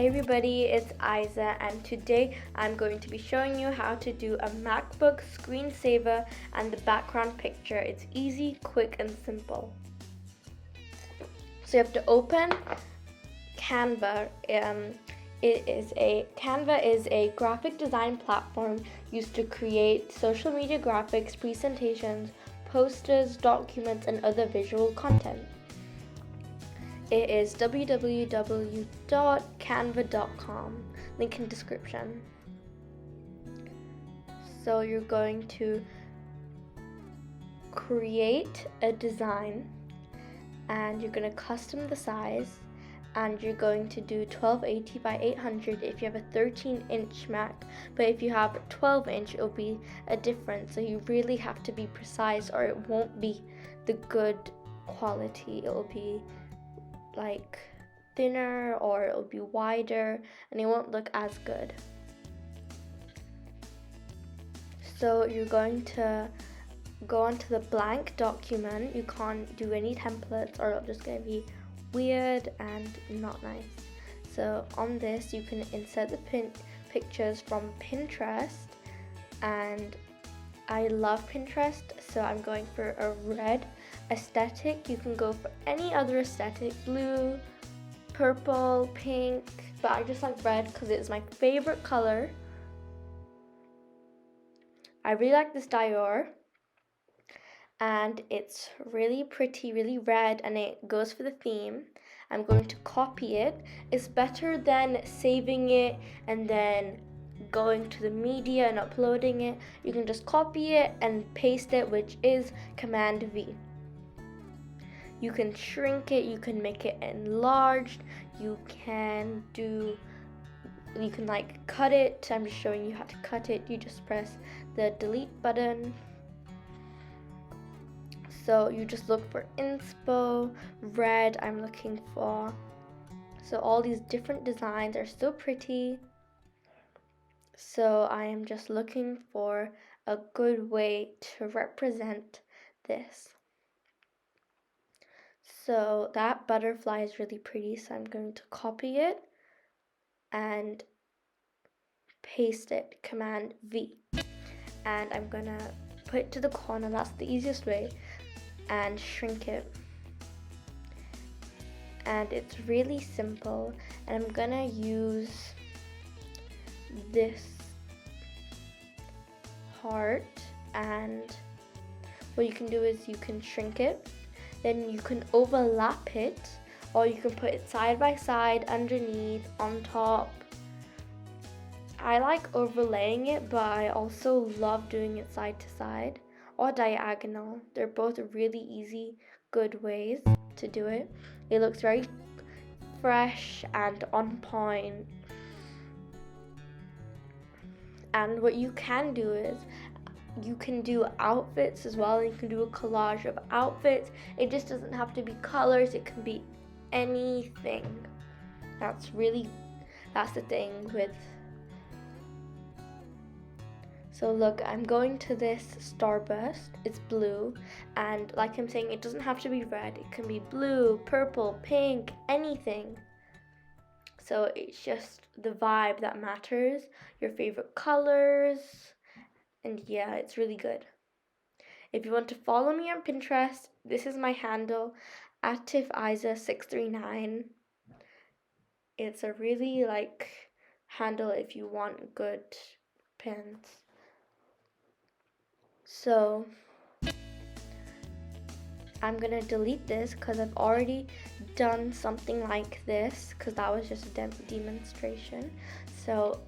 Hey everybody, it's Isa, and today I'm going to be showing you how to do a MacBook screensaver and the background picture. It's easy, quick, and simple. So you have to open CANVA. CANVA is a graphic design platform used to create social media graphics, presentations, posters, documents, and other visual content. It is www.canva.com, link in description. So you're going to create a design and you're going to custom the size, and you're going to do 1280 by 800 if you have a 13-inch Mac, but if you have a 12-inch it'll be a difference, so you really have to be precise or it won't be the good quality. It will be like thinner or it'll be wider and it won't look as good. So you're going to go onto the blank document. You can't do any templates or it's just going to be weird and not nice. So on this you can insert the pictures from Pinterest, and I love Pinterest, so I'm going for a red aesthetic. You can go for any other aesthetic, blue, purple, pink, but I just like red because it's my favorite color. I really like this Dior, and it's really pretty, really red, and it goes for the theme. I'm going to copy it. It's better than saving it and then going to the media and uploading it. You can just copy it and paste it, which is Command V. You can shrink it, you can make it enlarged, you can like cut it. I'm just showing you how to cut it. You just press the delete button. So you just look for inspo, red I'm looking for. So all these different designs are so pretty. So I am just looking for a good way to represent this. So that butterfly is really pretty, so I'm going to copy it and paste it, Command V. And I'm gonna put it to the corner, that's the easiest way, and shrink it. And it's really simple, and I'm gonna use this heart, and what you can do is you can shrink it, then you can overlap it, or you can put it side by side, underneath, on top. I like overlaying it, but I also love doing it side to side or diagonal. They're both really easy, good ways to do it. It looks very fresh and on point. And what you can do is you can do outfits as well. You can do a collage of outfits. It just doesn't have to be colors, it can be anything. That's the thing with. So look, I'm going to this starburst. It's blue, and like I'm saying, it doesn't have to be red. It can be blue, purple, pink, anything. So it's just the vibe that matters, your favorite colors, and yeah, it's really good. If you want to follow me on Pinterest, this is my handle, @tifisa639. It's a really handle if you want good pins. So I'm gonna delete this because I've already done something like this, because that was just a demonstration. So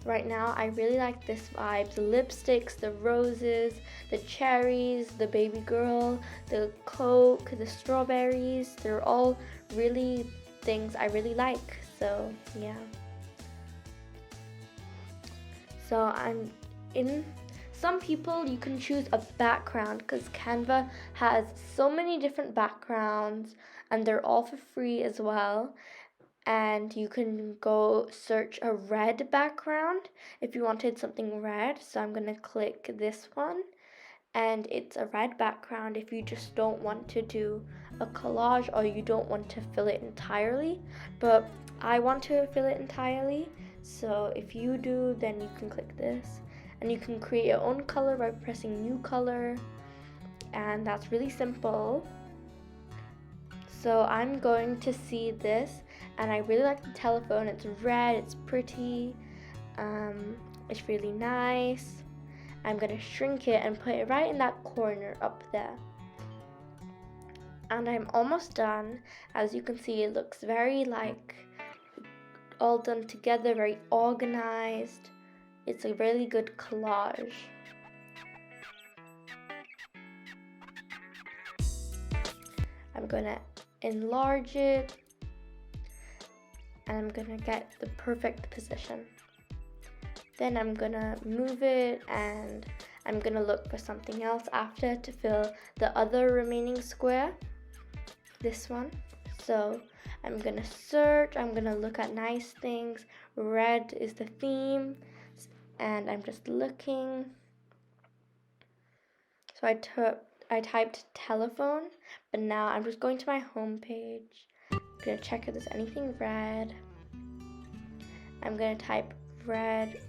right now I really like this vibe, the lipsticks, the roses, the cherries, the baby girl, the Coke, the strawberries. They're all really things I really like. So yeah, so I'm in. Some people, you can choose a background because Canva has so many different backgrounds and they're all for free as well. And you can go search a red background if you wanted something red. So I'm going to click this one, and it's a red background if you just don't want to do a collage or you don't want to fill it entirely. But I want to fill it entirely, so if you do, then you can click this and you can create your own color by pressing new color, and that's really simple. So I'm going to see this, and I really like the telephone. It's red, it's pretty, it's really nice. I'm gonna shrink it and put it right in that corner up there. And I'm almost done. As you can see, it looks very like all done together, very organized. It's a really good collage. I'm gonna enlarge it, and I'm gonna get the perfect position. Then I'm gonna move it, and I'm gonna look for something else after to fill the other remaining square, this one. So I'm gonna search, I'm gonna look at nice things. Red is the theme, and I'm just looking. So I typed telephone, but now I'm just going to my home page. I'm gonna check if there's anything red. I'm gonna type red.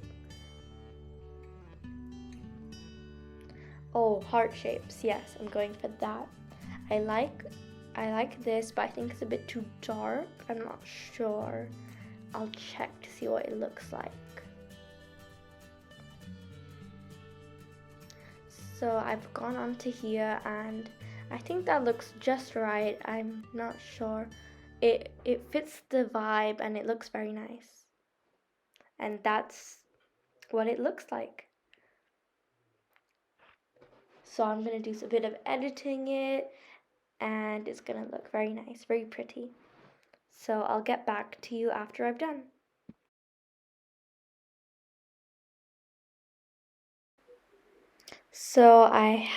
Oh, heart shapes. Yes, I'm going for that. I like this, but I think it's a bit too dark. I'm not sure. I'll check to see what it looks like. So I've gone on to here, and I think that looks just right. I'm not sure. It fits the vibe, and it looks very nice. And that's what it looks like. So I'm gonna do a bit of editing it, and it's gonna look very nice, very pretty. So I'll get back to you after I've done. So I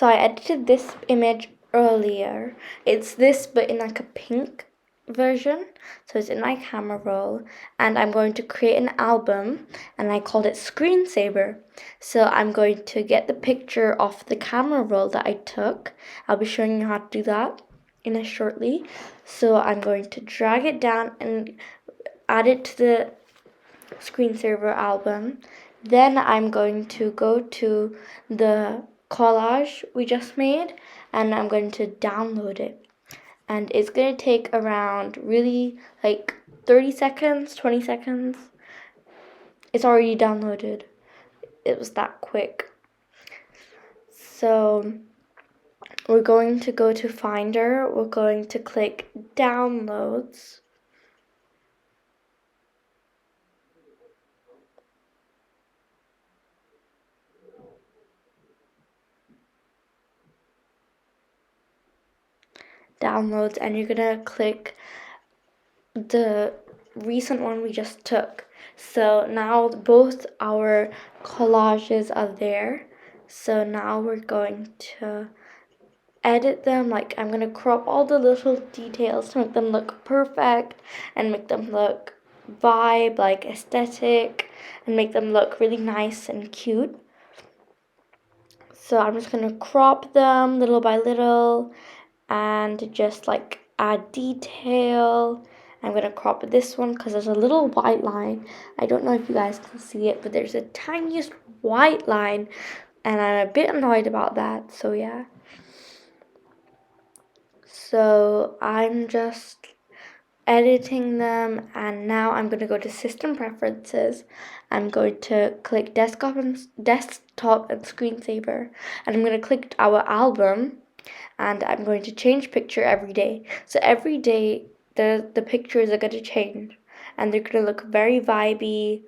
edited this image earlier. It's this, but in like a pink version. So it's in my camera roll, and I'm going to create an album, and I called it Screensaver. So I'm going to get the picture off the camera roll that I took. I'll be showing you how to do that in a shortly. So I'm going to drag it down and add it to the Screensaver album. Then I'm going to go to the collage we just made, and I'm going to download it. And it's going to take around really like 30 seconds, 20 seconds. It's already downloaded. It was that quick. So we're going to go to Finder. We're going to click Downloads. Downloads, and you're gonna click the recent one we just took. So now both our collages are there. So now we're going to edit them. Like, I'm gonna crop all the little details to make them look perfect and make them look vibe, like aesthetic, and make them look really nice and cute. So I'm just gonna crop them little by little and just like add detail. I'm gonna crop this one because there's a little white line. I don't know if you guys can see it, but there's a tiniest white line, and I'm a bit annoyed about that. So yeah. So I'm just editing them, and now I'm going to go to System Preferences. I'm going to click Desktop and Screensaver, and I'm going to click our album, and I'm going to change picture every day. So every day the pictures are going to change, and they're going to look very vibey,